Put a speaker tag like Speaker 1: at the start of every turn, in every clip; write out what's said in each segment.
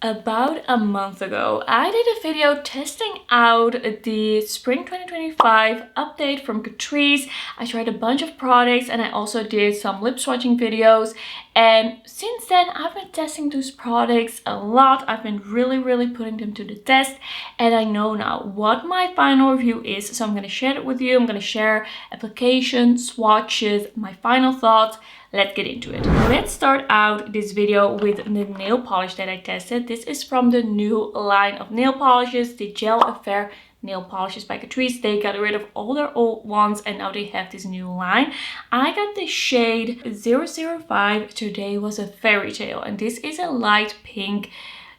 Speaker 1: About a month ago, I did a video testing out the Spring 2025 update from Catrice. I tried a bunch of products and I also did some lip swatching videos. And since then, I've been testing those products a lot. I've been really putting them to the test. And I know now what my final review is. So I'm going to share it with you. I'm going to share application, swatches, my final thoughts. Let's get into it. Let's start out this video with the nail polish that I tested. This is from the new line of nail polishes, the Gel Affair nail polishes by Catrice. They got rid of all their old ones and now they have this new line. I got the shade 005. Today was a fairy tale, and this is a light pink,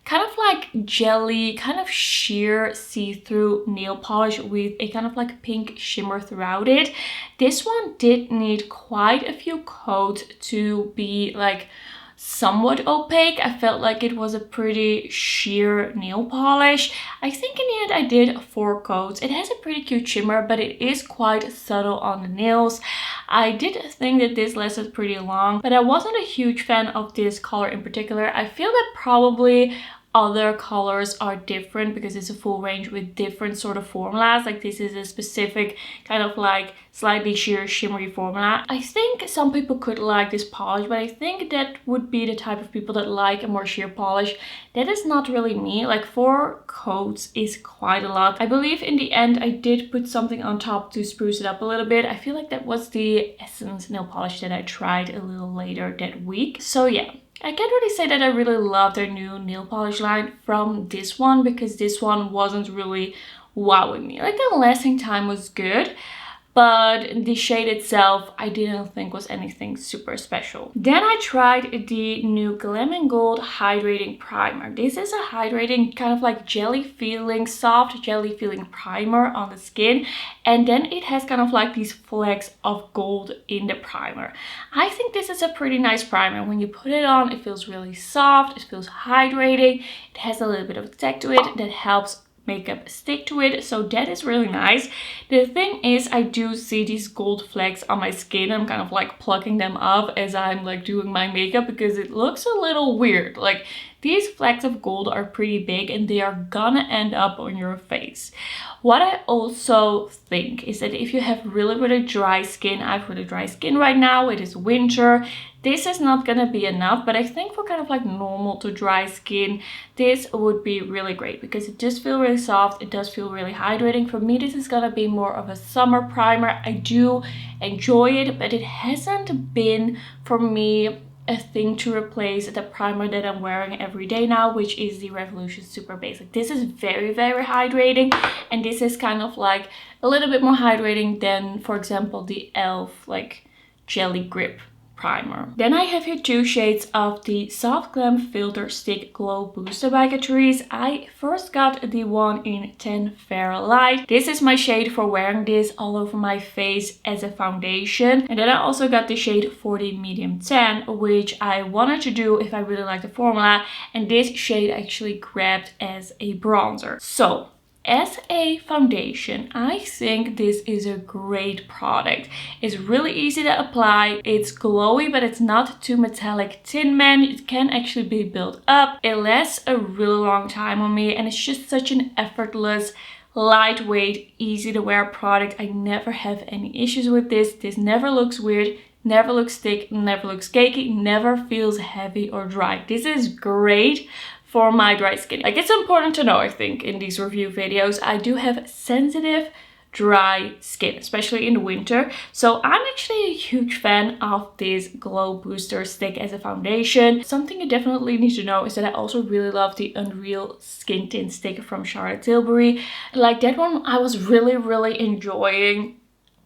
Speaker 1: kind of like jelly, kind of sheer see-through nail polish with a kind of like pink shimmer throughout it. This one did need quite a few coats to be like somewhat opaque. I felt like it was a pretty sheer nail polish. I think in the end I did 4 coats. It has a pretty cute shimmer, but it is quite subtle on the nails. I did think that this lasted pretty long, but I wasn't a huge fan of this color in particular. I feel that probably other colors are different because it's a full range with different sort of formulas. Like this is a specific kind of like slightly sheer shimmery formula. I think some people could like this polish, but I think that would be the type of people that like a more sheer polish. That is not really me. Like 4 coats is quite a lot. I believe in the end I did put something on top to spruce it up a little bit. I feel like that was the Essence nail polish that I tried a little later that week. So yeah, I can't really say that I really love their new nail polish line from this one, because this one wasn't really wowing me. Like the lasting time was good, but the shade itself I didn't think was anything super special. Then I tried the new Glam and Gold Hydrating Primer. This is a hydrating kind of like jelly feeling, soft jelly feeling primer on the skin. And then it has kind of like these flecks of gold in the primer. I think this is a pretty nice primer. When you put it on, it feels really soft, it feels hydrating. It has a little bit of tech to it that helps makeup stick to it, so that is really nice. The thing is, I do see these gold flecks on my skin. I'm kind of like plucking them off as I'm like doing my makeup because it looks a little weird. Like these flecks of gold are pretty big and they are gonna end up on your face. What I also think is that if you have really dry skin, I have really dry skin right now, it is winter, this is not gonna be enough, but I think for kind of like normal to dry skin, this would be really great because it does feel really soft, it does feel really hydrating. For me, this is gonna be more of a summer primer. I do enjoy it, but it hasn't been for me a thing to replace the primer that I'm wearing every day now, which is the Revolution Super Basic. This is very hydrating, and this is kind of like a little bit more hydrating than, for example, the e.l.f. like Jelly Grip primer. Then I have here 2 shades of the Soft Glam Filter Stick Glow Booster by Catrice. I first got the one in 10 Fair Light. This is my shade for wearing this all over my face as a foundation. And then I also got the shade 40 Medium Tan, which I wanted to do if I really like the formula. And this shade I actually grabbed as a bronzer. So as a foundation, I think this is a great product. It's really easy to apply. It's glowy, but it's not too metallic Tin Man. It can actually be built up. It lasts a really long time on me, and it's just such an effortless, lightweight, easy to wear product. I never have any issues with this. This never looks weird, never looks thick, never looks cakey, never feels heavy or dry. This is great for my dry skin. Like, it's important to know, I think, in these review videos, I do have sensitive dry skin, especially in the winter. So I'm actually a huge fan of this Glow Booster Stick as a foundation. Something you definitely need to know is that I also really love the Unreal Skin Tint Stick from Charlotte Tilbury. Like that one I was really enjoying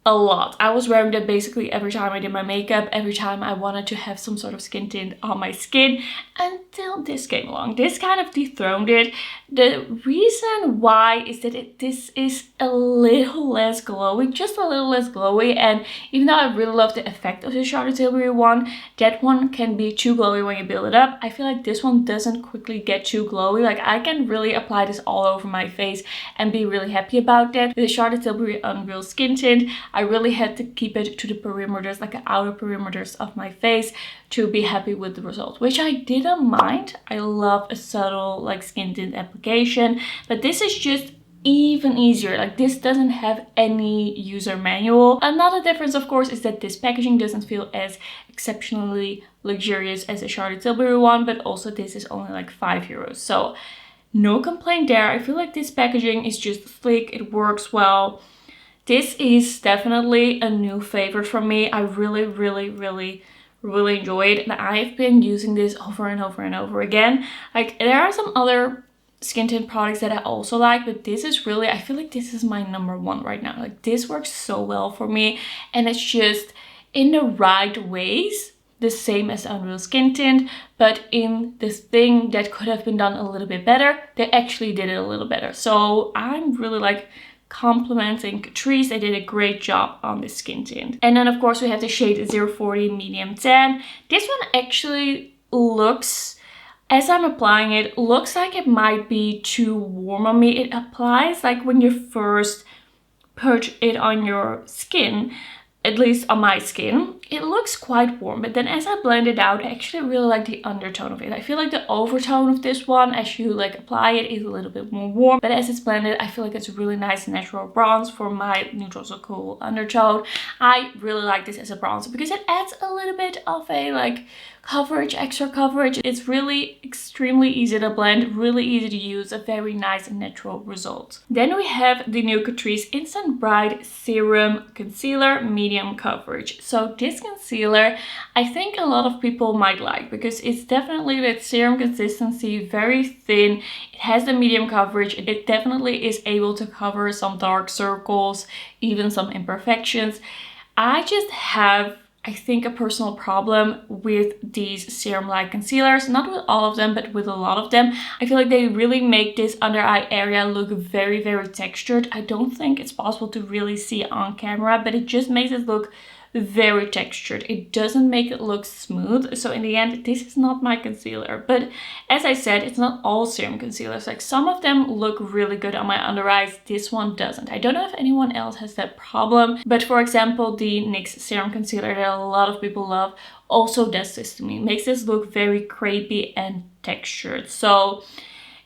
Speaker 1: a lot. I was wearing that basically every time I did my makeup, every time I wanted to have some sort of skin tint on my skin, until this came along. This kind of dethroned it. The reason why is that this is a little less glowy, just a little less glowy, and even though I really love the effect of the Charlotte Tilbury one, that one can be too glowy when you build it up. I feel like this one doesn't quickly get too glowy. Like I can really apply this all over my face and be really happy about that. With the Charlotte Tilbury Unreal Skin Tint, I really had to keep it to the perimeters, like the outer perimeters of my face, to be happy with the result, which I didn't mind. I love a subtle like skin tint application, but this is just even easier. Like, this doesn't have any user manual. Another difference, of course, is that this packaging doesn't feel as exceptionally luxurious as a Charlotte Tilbury one, but also this is only like €5. So no complaint there. I feel like this packaging is just sleek, it works well. This is definitely a new favorite for me. I really enjoy it, and I've been using this over and over and over again. Like, there are some other skin tint products that I also like, but this is really, I feel like this is my number one right now. Like, this works so well for me, and it's just in the right ways the same as Unreal Skin Tint, but in this thing that could have been done a little bit better, they actually did it a little better. So I'm really like complimenting Catrice. They did a great job on this skin tint. And then of course we have the shade 040 Medium Tan. This one actually looks, as I'm applying it, looks like it might be too warm on me. It applies like when you first put it on your skin, at least on my skin, it looks quite warm, but then as I blend it out, I actually really like the undertone of it. I feel like the overtone of this one, as you like apply it, is a little bit more warm, but as it's blended, I feel like it's a really nice natural bronze for my neutral so cool undertone. I really like this as a bronzer because it adds a little bit of a like coverage, extra coverage. It's really extremely easy to blend, really easy to use, a very nice and natural result. Then we have the new Catrice Instant Bright Serum Concealer Medium Coverage. So this concealer, I think a lot of people might like because it's definitely that serum consistency, very thin. It has the medium coverage. It definitely is able to cover some dark circles, even some imperfections. I just have, I think, a personal problem with these serum-like concealers. Not with all of them, but with a lot of them. I feel like they really make this under eye area look very textured. I don't think it's possible to really see on camera, but it just makes it look very textured. It doesn't make it look smooth. So in the end, this is not my concealer. But as I said, it's not all serum concealers. Like, some of them look really good on my under eyes. This one doesn't. I don't know if anyone else has that problem, but for example, the NYX serum concealer that a lot of people love also does this to me. It makes this look very crepey and textured. So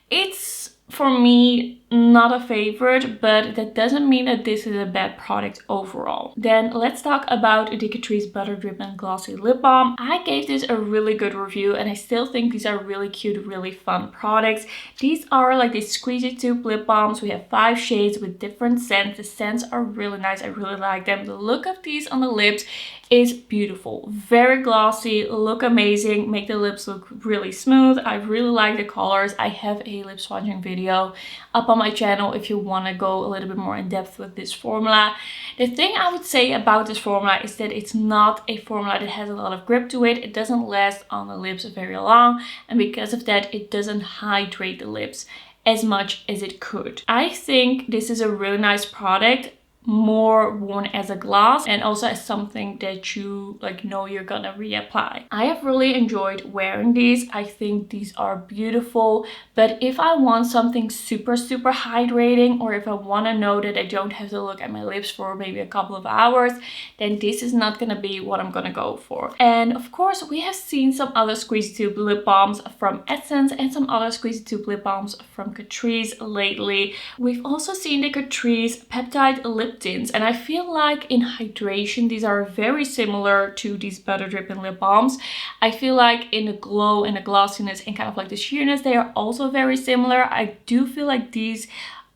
Speaker 1: it's, for me, not a favorite, but that doesn't mean that this is a bad product overall. Then let's talk about the Catrice Butter Drip and Glossy Lip Balm. I gave this a really good review, and I still think these are really cute, really fun products. These are like the squeezy tube lip balms. We have 5 shades with different scents. The scents are really nice. I really like them. The look of these on the lips is beautiful, very glossy, look amazing, make the lips look really smooth. I really like the colors. I have a lip swatching video up on my channel if you want to go a little bit more in depth with this formula. The thing I would say about this formula is that it's not a formula that has a lot of grip to it. It doesn't last on the lips very long, and because of that, it doesn't hydrate the lips as much as it could. I think this is a really nice product, more worn as a gloss and also as something that you like know you're gonna reapply. I have really enjoyed wearing these. I think these are beautiful, but if I want something super hydrating, or if I want to know that I don't have to look at my lips for maybe a couple of hours, then this is not gonna be what I'm gonna go for. And of course, we have seen some other squeezy tube lip balms from Essence and some other squeezy tube lip balms from Catrice lately. We've also seen the Catrice Peptide Lip Tints, and I feel like in hydration these are very similar to these Butter Drip and lip balms. I feel like in the glow and the glossiness and kind of like the sheerness, they are also very similar. I do feel like these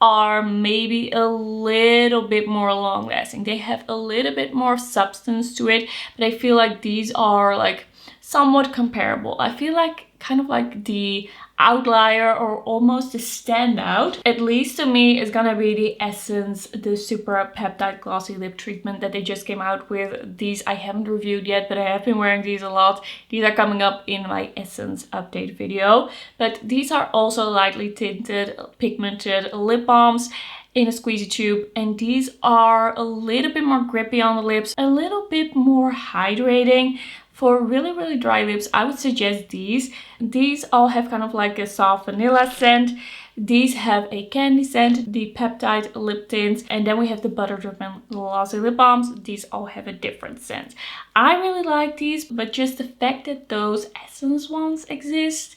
Speaker 1: are maybe a little bit more long lasting. They have a little bit more substance to it, but I feel like these are like somewhat comparable. I feel like kind of like the outlier or almost the standout, at least to me, is gonna be the Essence, the Super Peptide Glossy Lip Treatment that they just came out with. These I haven't reviewed yet, but I have been wearing these a lot. These are coming up in my Essence update video. But these are also lightly tinted, pigmented lip balms in a squeezy tube, and these are a little bit more grippy on the lips, a little bit more hydrating. For really dry lips, I would suggest these. These all have kind of like a soft vanilla scent. These have a candy scent, the peptide lip tints, and then we have the butter drip and glossy lip balms. These all have a different scent. I really like these, but just the fact that those essence ones exist,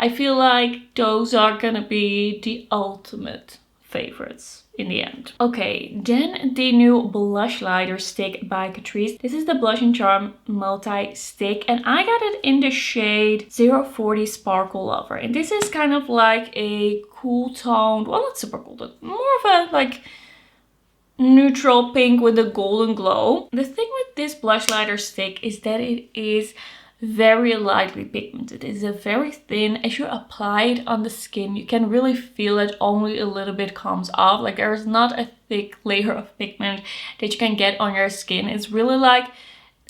Speaker 1: I feel like those are gonna be the ultimate favorites in the end. Okay, then the new blush liner stick by Catrice. This is the Blush and Charm multi stick, and I got it in the shade 040 Sparkle Lover. And this is kind of like a cool toned, well, not super cool, but more of a like neutral pink with a golden glow. The thing with this blush liner stick is that it is very lightly pigmented. It's a very thin. As you apply it on the skin, you can really feel it, only a little bit comes off. Like there's not a thick layer of pigment that you can get on your skin. It's really like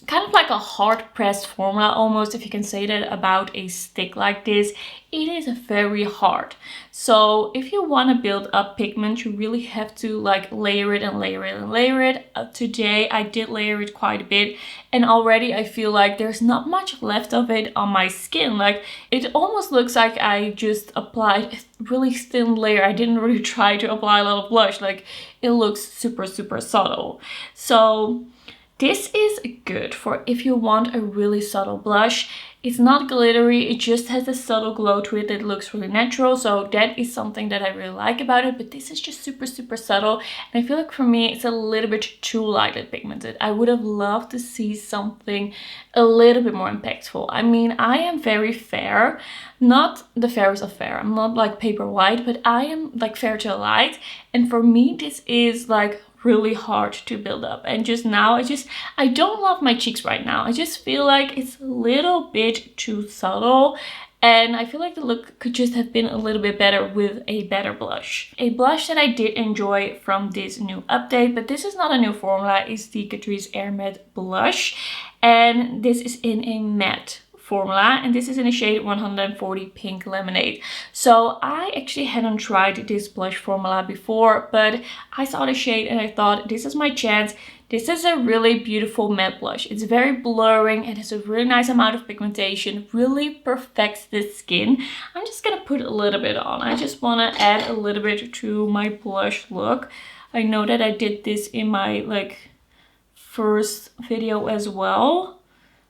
Speaker 1: kind of like a hard pressed formula almost, if you can say that about a stick like this. It is very hard. So if you want to build up pigment, you really have to like layer it and layer it and layer it. Today I did layer it quite a bit, and already I feel like there's not much left of it on my skin. Like it almost looks like I just applied a really thin layer. I didn't really try to apply a lot of blush. Like it looks super subtle. So this is good for if you want a really subtle blush. It's not glittery, it just has a subtle glow to it that looks really natural. So that is something that I really like about it. But this is just super subtle. And I feel like for me, it's a little bit too lightly pigmented. I would have loved to see something a little bit more impactful. I mean, I am very fair. Not the fairest of fair. I'm not like paper white, but I am like fair to light. And for me, this is like really hard to build up. And just now I don't love my cheeks right now. I just feel like it's a little bit too subtle, and I feel like the look could just have been a little bit better with a better blush. A blush that I did enjoy from this new update, but this is not a new formula, is the Catrice Air Matte Blush, and this is in a matte formula, and this is in the shade 140 Pink Lemonade. So I actually hadn't tried this blush formula before, but I saw the shade and I thought, this is my chance. This is a really beautiful matte blush. It's very blurring and has a really nice amount of pigmentation, really perfects the skin. I'm just gonna put a little bit on. I just want to add a little bit to my blush look. I know that I did this in my like first video as well.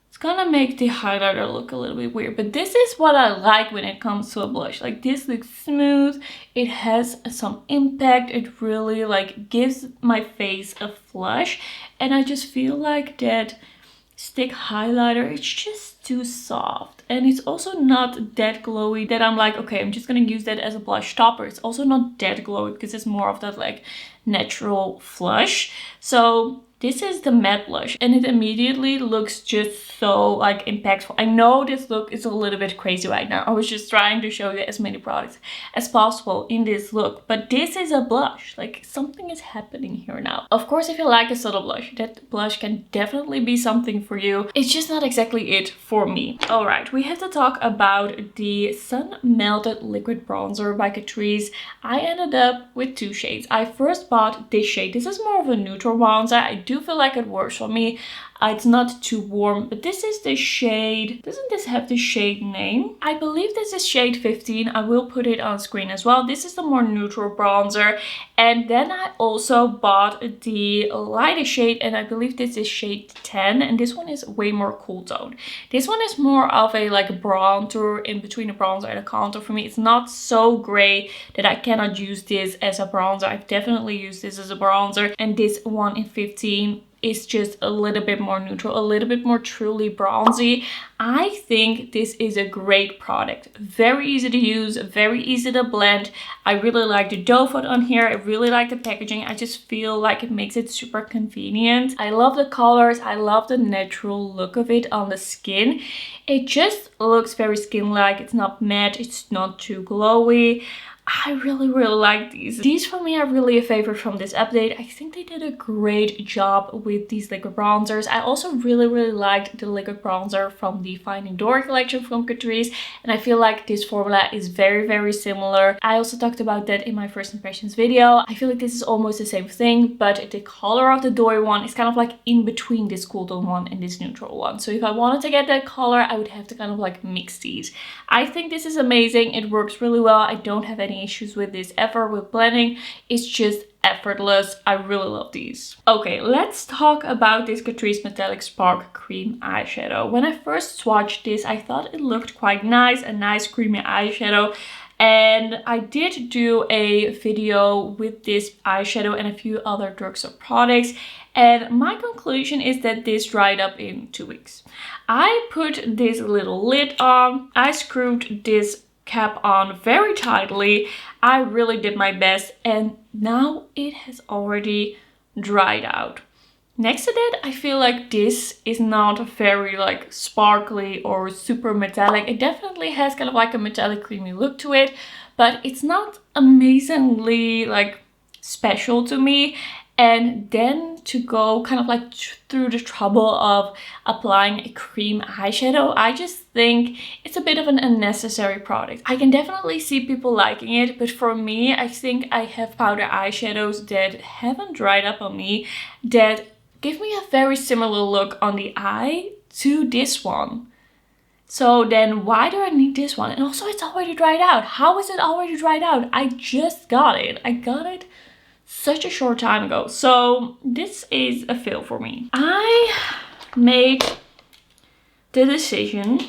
Speaker 1: It's gonna make the highlighter look a little bit weird, but this is what I like when it comes to a blush. Like this looks smooth, it has some impact, it really like gives my face a flush, and I just feel like that stick highlighter, it's just too soft, and it's also not that glowy that I'm like, okay, I'm just gonna use that as a blush topper. It's also not that glowy because it's more of that like natural flush. So this is the matte blush, and it immediately looks just so like impactful. I know this look is a little bit crazy right now. I was just trying to show you as many products as possible in this look, but this is a blush. Like something is happening here now. Of course, if you like a subtle blush, that blush can definitely be something for you. It's just not exactly it for me. All right, we have to talk about the Sun Melted Liquid Bronzer by Catrice. I ended up with two shades. I first bought this shade. This is more of a neutral bronzer. I do feel like it works for me. It's not too warm, but this is the shade. Doesn't this have the shade name? I believe this is shade 15. I will put it on screen as well. This is the more neutral bronzer. And then I also bought the lighter shade, and I believe this is shade 10. And this one is way more cool tone. This one is more of a like bronzer in between a bronzer and a contour for me. It's not so gray that I cannot use this as a bronzer. I've definitely used this as a bronzer. And this one in 15 is just a little bit more neutral, a little bit more truly bronzy. I think this is a great product. Very easy to use, very easy to blend. I really like the doe foot on here. I really like the packaging. I just feel like it makes it super convenient. I love the colors. I love the natural look of it on the skin. It just looks very skin-like. It's not matte. It's not too glowy. I really like these. These for me are really a favorite from this update. I think they did a great job with these liquid bronzers. I also really liked the liquid bronzer from the Finding Dory collection from Catrice, and I feel like this formula is very similar. I also talked about that in my first impressions video. I feel like this is almost the same thing, but the color of the Dory one is kind of like in between this cool tone one and this neutral one. So if I wanted to get that color, I would have to kind of like mix these. I think this is amazing. It works really well. I don't have any issues with this ever with blending. It's just effortless. I really love these. Okay, let's talk about this Catrice Metallic Spark Cream Eyeshadow. When I first swatched this, I thought it looked quite nice, a nice creamy eyeshadow. And I did do a video with this eyeshadow and a few other drugstore products. And my conclusion is that this dried up in 2 weeks. I put this little lid on. I screwed this cap on very tightly. I really did my best, and now it has already dried out. Next to that, I feel like this is not very like sparkly or super metallic. It definitely has kind of like a metallic creamy look to it, but it's not amazingly like special to me. And then to go kind of like through the trouble of applying a cream eyeshadow, I just think it's a bit of an unnecessary product. I can definitely see people liking it, but for me, I think I have powder eyeshadows that haven't dried up on me that give me a very similar look on the eye to this one. So then why do I need this one? And also it's already dried out. How is it already dried out? I just got it. I got it such a short time ago. So this is a fail for me. I made the decision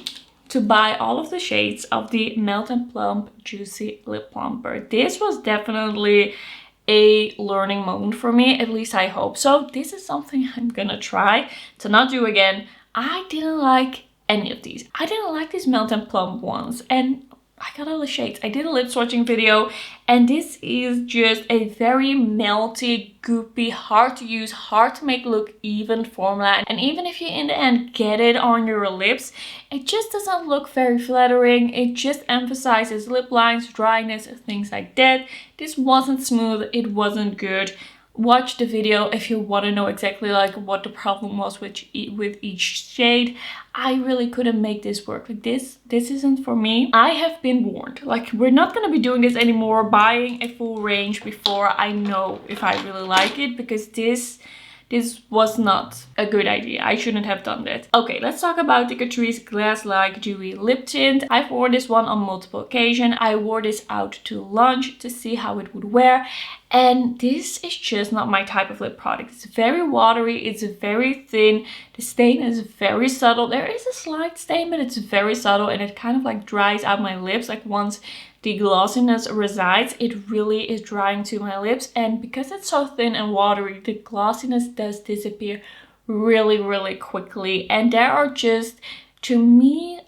Speaker 1: to buy all of the shades of the Melt and Plump Juicy Lip Plumper. This was definitely a learning moment for me, at least I hope so. This is something I'm gonna try to not do again. I didn't like any of these. I didn't like these Melt and Plump ones, and I got all the shades. I did a lip swatching video, and this is just a very melty, goopy, hard to use, hard to make look even formula. And even if you in the end get it on your lips, it just doesn't look very flattering. It just emphasizes lip lines, dryness, things like that. This wasn't smooth. It wasn't good. Watch the video if you want to know exactly like what the problem was with each shade. I really couldn't make this work. Like this isn't for me. I have been warned. Like, we're not going to be doing this anymore, buying a full range before I know if I really like it, because this was not a good idea. I shouldn't have done that. Okay, let's talk about the Catrice Glass Like Dewy Lip Tint. I've worn this one on multiple occasions. I wore this out to lunch to see how it would wear. And this is just not my type of lip product. It's very watery. It's very thin. The stain is very subtle. There is a slight stain, but it's very subtle. And it kind of like dries out my lips. Like once the glossiness resides, it really is drying to my lips. And because it's so thin and watery, the glossiness does disappear really quickly. And there are just, to me,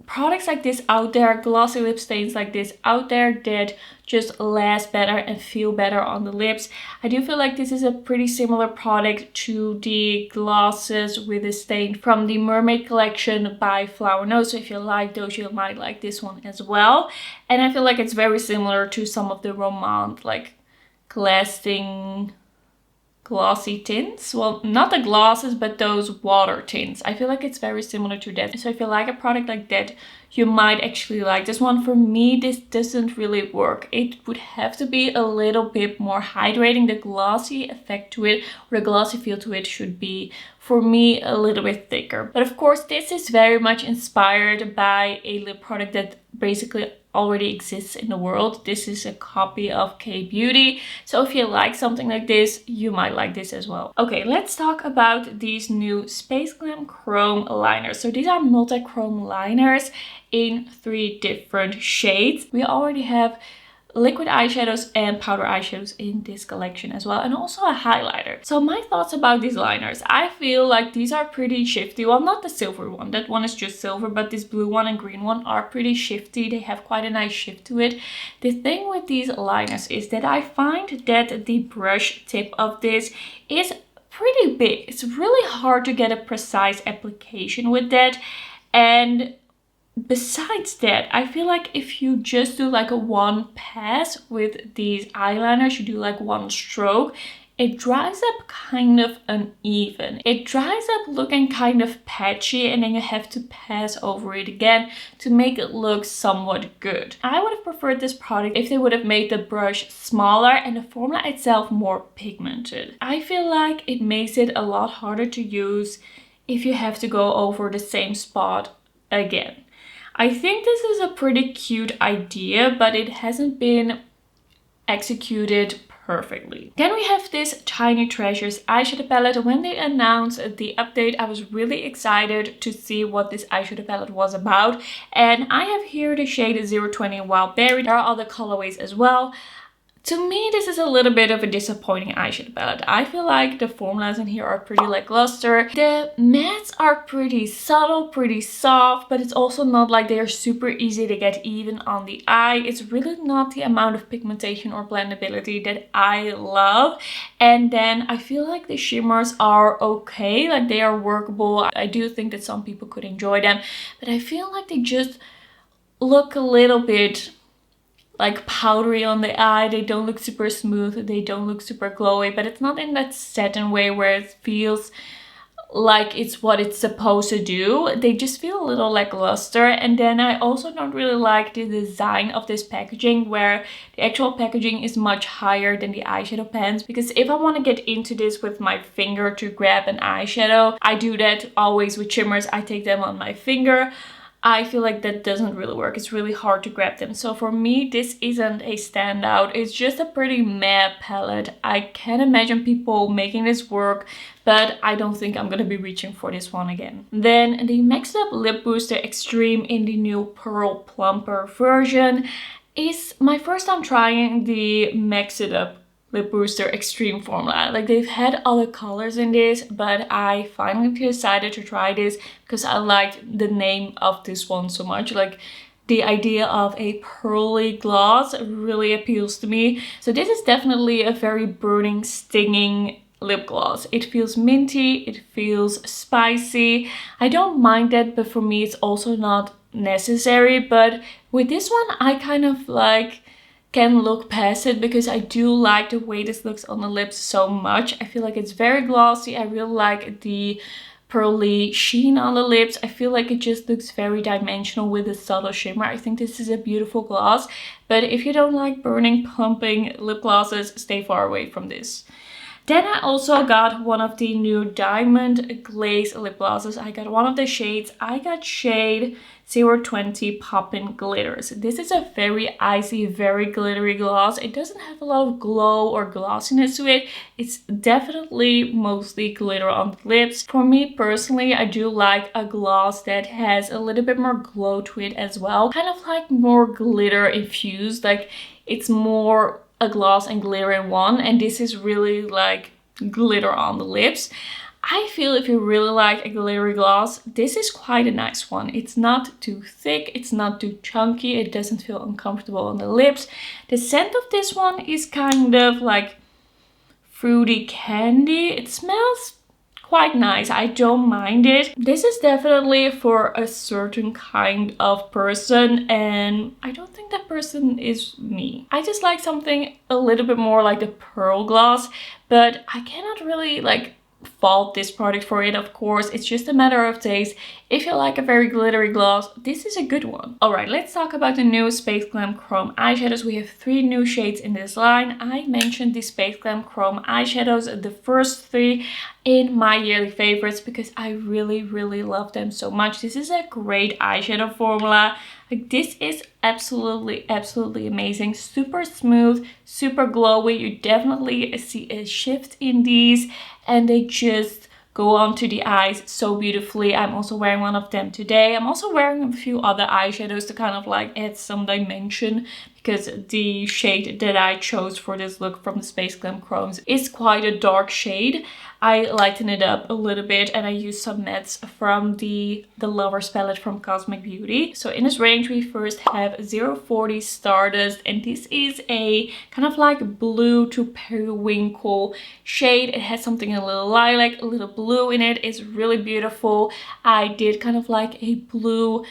Speaker 1: products like this out there, glossy lip stains like this out there that just last better and feel better on the lips. I do feel like this is a pretty similar product to the glosses with a stain from the Mermaid collection by Flower Nose. So if you like those, you might like this one as well. And I feel like it's very similar to some of the Romand like lasting glossy tints. Well, not the glosses, but those water tints. I feel like it's very similar to that. So if you like a product like that, you might actually like this one. For me, this doesn't really work. It would have to be a little bit more hydrating. The glossy effect to it, or the glossy feel to it, should be, for me, a little bit thicker. But of course, this is very much inspired by a lip product that basically already exists in the world. This is a copy of K-Beauty. So if you like something like this, you might like this as well. Okay, let's talk about these new Space Glam Chrome liners. So these are multi-chrome liners in 3 different shades. We already have liquid eyeshadows and powder eyeshadows in this collection as well, and also a highlighter. So my thoughts about these liners: I feel like these are pretty shifty. Well, not the silver one, that one is just silver, but this blue one and green one are pretty shifty. They have quite a nice shift to it. The thing with these liners is that I find that the brush tip of this is pretty big. It's really hard to get a precise application with that, and besides that, I feel like if you just do like a one pass with these eyeliners, you do like one stroke, it dries up kind of uneven. It dries up looking kind of patchy, and then you have to pass over it again to make it look somewhat good. I would have preferred this product if they would have made the brush smaller and the formula itself more pigmented. I feel like it makes it a lot harder to use if you have to go over the same spot again. I think this is a pretty cute idea, but it hasn't been executed perfectly. Then we have this Tiny Treasures eyeshadow palette. When they announced the update, I was really excited to see what this eyeshadow palette was about. And I have here the shade 020 Wild Berry. There are other colorways as well. To me, this is a little bit of a disappointing eyeshadow palette. I feel like the formulas in here are pretty lackluster. The mattes are pretty subtle, pretty soft, but it's also not like they are super easy to get even on the eye. It's really not the amount of pigmentation or blendability that I love. And then I feel like the shimmers are okay, like they are workable. I do think that some people could enjoy them, but I feel like they just look a little bit like powdery on the eye. They don't look super smooth, they don't look super glowy, but it's not in that satin way where it feels like it's what it's supposed to do. They just feel a little lackluster. And then I also don't really like the design of this packaging, where the actual packaging is much higher than the eyeshadow pens, because if I want to get into this with my finger to grab an eyeshadow, I do that always with shimmers. I take them on my finger. I feel like that doesn't really work. It's really hard to grab them. So for me, this isn't a standout. It's just a pretty meh palette. I can imagine people making this work, but I don't think I'm gonna be reaching for this one again. Then the Maxed Up Lip Booster Extreme in the new Pearl Plumper version is my first time trying the Maxed Up Lip Booster Extreme formula. Like, they've had other colors in this, but I finally decided to try this because I liked the name of this one so much. Like, the idea of a pearly gloss really appeals to me. So this is definitely a very burning, stinging lip gloss. It feels minty, it feels spicy. I don't mind that, but for me it's also not necessary. But with this one, I kind of like can look past it because I do like the way this looks on the lips so much. I feel like it's very glossy. I really like the pearly sheen on the lips. I feel like it just looks very dimensional with a subtle shimmer. I think this is a beautiful gloss, but if you don't like burning, pumping lip glosses, stay far away from this. Then I also got one of the new Diamond Glaze lip glosses. I got one of the shades. I got shade 020 Poppin' Glitters. This is a very icy, very glittery gloss. It doesn't have a lot of glow or glossiness to it. It's definitely mostly glitter on the lips. For me personally, I do like a gloss that has a little bit more glow to it as well. Kind of like more glitter infused. Like, it's more a gloss and glitter in one, and this is really like glitter on the lips. I feel if you really like a glittery gloss, this is quite a nice one. It's not too thick, it's not too chunky, it doesn't feel uncomfortable on the lips. The scent of this one is kind of like fruity candy. It smells quite nice. I don't mind it. This is definitely for a certain kind of person, and I don't think that person is me. I just like something a little bit more like the pearl gloss, but I cannot really like fault this product for it. Of course, it's just a matter of taste. If you like a very glittery gloss, this is a good one. Alright, let's talk about the new Space Glam Chrome eyeshadows. We have 3 new shades in this line. I mentioned the Space Glam Chrome eyeshadows, the first 3, in my yearly favorites because I really love them so much. This is a great eyeshadow formula. Like, this is absolutely amazing. Super smooth, super glowy. You definitely see a shift in these, and they just go onto the eyes so beautifully. I'm also wearing one of them today. I'm also wearing a few other eyeshadows to kind of like add some dimension, because the shade that I chose for this look from the Space Glam Chromes is quite a dark shade. I lighten it up a little bit, and I use some mattes from the Lovers palette from Cosmic Beauty. So in this range we first have 040 Stardust, and this is a kind of like blue to periwinkle shade. It has something a little lilac, a little blue in it. It's really beautiful. I did kind of like a blue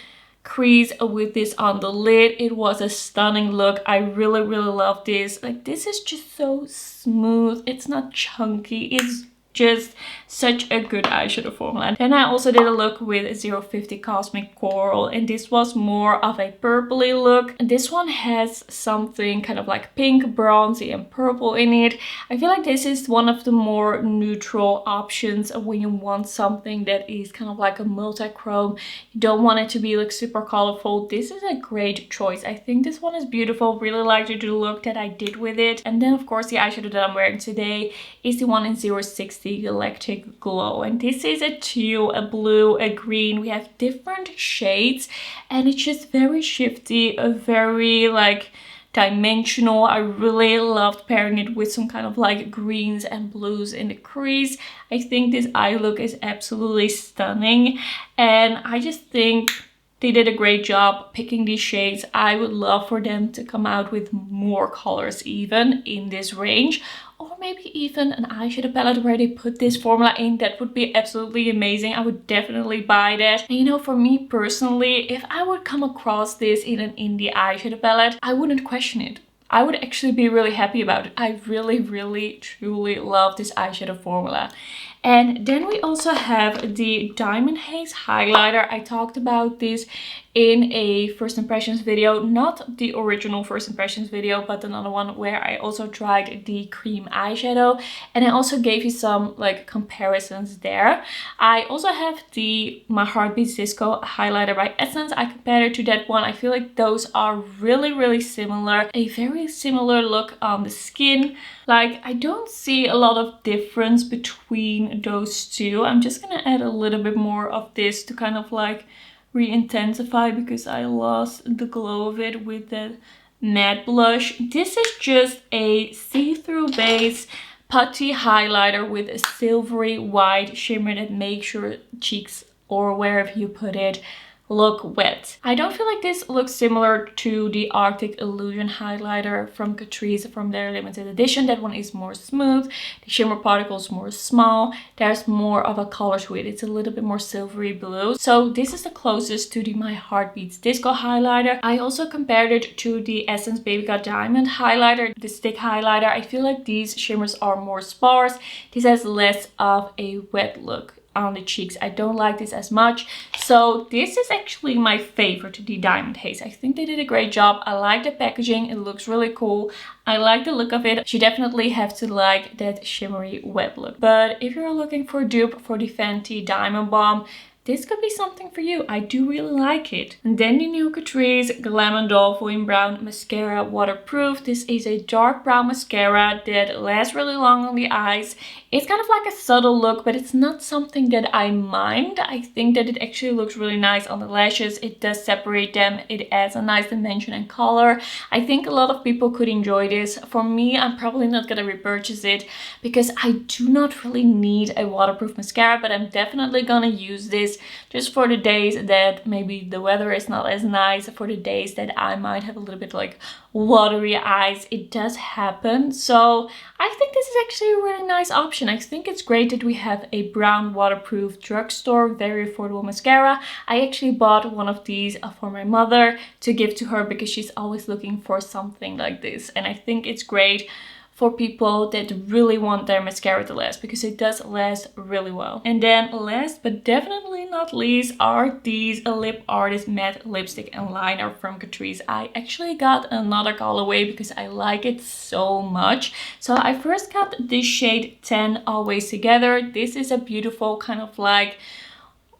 Speaker 1: crease with this on the lid. It was a stunning look. I really love this. Like, this is just so smooth. It's not chunky. It's just such a good eyeshadow formula. Then I also did a look with 050 Cosmic Coral, and this was more of a purpley look. And this one has something kind of like pink, bronzy and purple in it. I feel like this is one of the more neutral options when you want something that is kind of like a multi-chrome. You don't want it to be like super colorful. This is a great choice. I think this one is beautiful. Really liked the look that I did with it. And then of course the eyeshadow that I'm wearing today is the one in 060 Galactic Glow, and this is a teal, a blue, a green. We have different shades and it's just very shifty, a very like dimensional. I really loved pairing it with some kind of like greens and blues in the crease. I think this eye look is absolutely stunning, and I just think they did a great job picking these shades. I would love for them to come out with more colors even in this range, or maybe even an eyeshadow palette where they put this formula in. That would be absolutely amazing. I would definitely buy that. And you know, for me personally, if I would come across this in an indie eyeshadow palette, I wouldn't question it. I would actually be really happy about it. I really truly love this eyeshadow formula. And then we also have the Diamond Haze highlighter. I talked about this in a first impressions video, not the original first impressions video, but another one where I also tried the cream eyeshadow, and I also gave you some like comparisons there. I also have the My Heart Beats Disco highlighter by Essence. I compared it to that one. I feel like those are really similar, a very similar look on the skin. Like, I don't see a lot of difference between those two. I'm just gonna add a little bit more of this to kind of like re-intensify, because I lost the glow of it with the matte blush. This is just a see-through base putty highlighter with a silvery white shimmer that makes your cheeks, or wherever you put it, look wet. I don't feel like this looks similar to the Arctic Illusion highlighter from Catrice from their limited edition. That one is more smooth, the shimmer particles more small, there's more of a color to it. It's a little bit more silvery blue. So this is the closest to the My Heart Beats Disco highlighter. I also compared it to the Essence Baby Got Diamond highlighter, the stick highlighter. I feel like these shimmers are more sparse. This has less of a wet look on the cheeks. I don't like this as much. So this is actually my favorite, the Diamond Haze. I think they did a great job. I like the packaging. It looks really cool. I like the look of it. You definitely have to like that shimmery wet look. But if you're looking for a dupe for the Fenty Diamond Bomb, this could be something for you. I do really like it. And then the new Catrice Glam Dolphin in Brown Mascara Waterproof. This is a dark brown mascara that lasts really long on the eyes. It's kind of like a subtle look, but it's not something that I mind. I think that it actually looks really nice on the lashes. It does separate them. It adds a nice dimension and color. I think a lot of people could enjoy this. For me, I'm probably not gonna repurchase it because I do not really need a waterproof mascara, but I'm definitely gonna use this just for the days that maybe the weather is not as nice, for the days that I might have a little bit like watery eyes. It does happen. So I think this is actually a really nice option. I think it's great that we have a brown waterproof drugstore, very affordable mascara. I actually bought one of these for my mother to give to her because she's always looking for something like this. And I think it's great for people that really want their mascara to last, because it does last really well. And then last but definitely not least are these Lip Artist Matte Lipstick and Liner from Catrice. I actually got another colorway because I like it so much. So I first got the shade 10 Always Together. This is a beautiful kind of like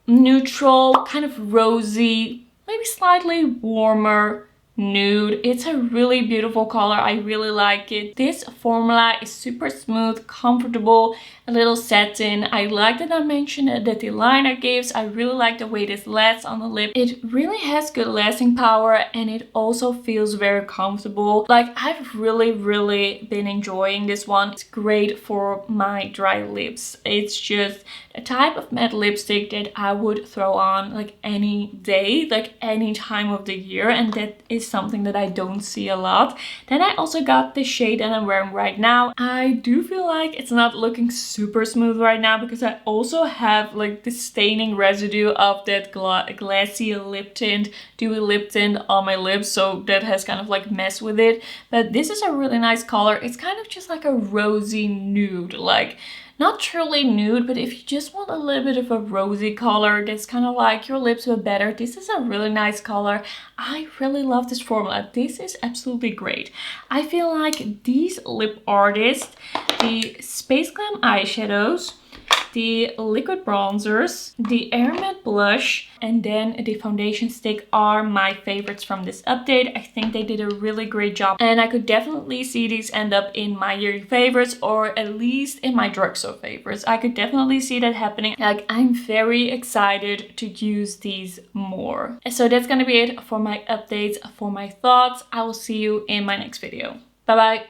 Speaker 1: neutral, kind of rosy, maybe slightly warmer nude. It's a really beautiful color. I really like it. This formula is super smooth, comfortable, a little satin. I like the dimension that the liner gives. I really like the way this lasts on the lip. It really has good lasting power, and it also feels very comfortable. Like, I've really been enjoying this one. It's great for my dry lips. It's just a type of matte lipstick that I would throw on like any day, like any time of the year, and that is is something that I don't see a lot. Then I also got the shade that I'm wearing right now. I do feel like it's not looking super smooth right now because I also have like the staining residue of that glassy lip tint, dewy lip tint on my lips, so that has kind of like messed with it. But this is a really nice color. It's kind of just like a rosy nude, like not truly nude, but if you just want a little bit of a rosy color that's kind of like your lips but better, this is a really nice color. I really love this formula. This is absolutely great. I feel like these lip artists, the Space Glam eyeshadows, the liquid bronzers, the Air Matte blush, and then the foundation stick are my favorites from this update. I think they did a really great job, and I could definitely see these end up in my yearly favorites, or at least in my drugstore favorites. I could definitely see that happening. Like, I'm very excited to use these more. So that's gonna be it for my updates, for my thoughts. I will see you in my next video. Bye bye.